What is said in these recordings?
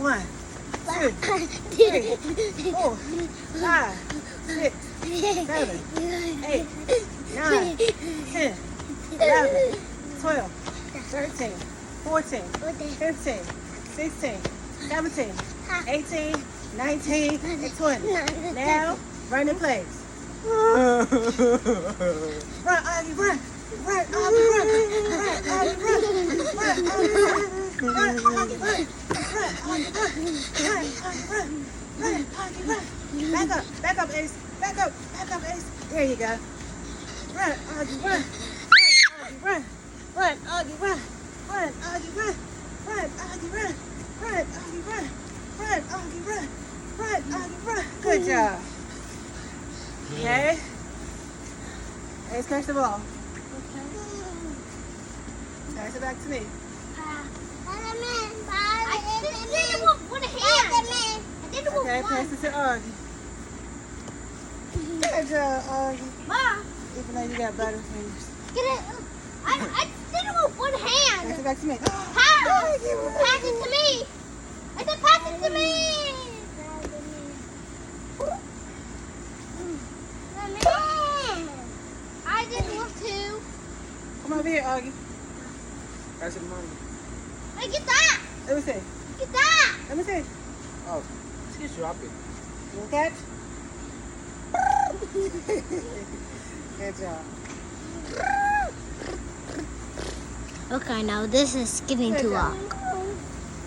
1, 2, 3, 4, 5, 6, 7, 8, 9, 10, 11, 12, 13, 14, 15, 16, 17, 18, 19, and 20. Now, run in place. Run, Augie, run. Run, Augie, run. Run, Augie, run. Run, Augie, run. Run, Augie, run. Run, Augie, run. Run, Augie, run. Run, Augie, run. Back up, Ace. Back up, Ace. There you go. Run, Augie, run. Run, Augie, run. Run, Augie, run. Run, Augie, run. Run, Augie, run. Run, Augie, run. Run, Augie, run. Good job. Okay. Ace, catch the ball. Pass it back to me. I did it with one hand. Okay, pass it to Augie. Good job, Augie. Ma, Even though you got better fingers. get it. I did it with one hand. Pass it back to me. How? Pass it to me. I said pass it to me. I didn't want to. Come over here, Augie. Pass it to mommy. Hey, get that. Let me see. Get that. Let me see. Oh, just drop it. You want to catch? Good job. Okay, now this is getting Good too job. long.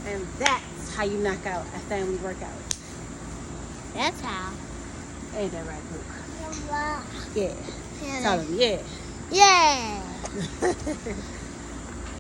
And that's how you knock out a family workout. That's how. Ain't that right, Luke? Yeah. Tell him, yeah. Yeah.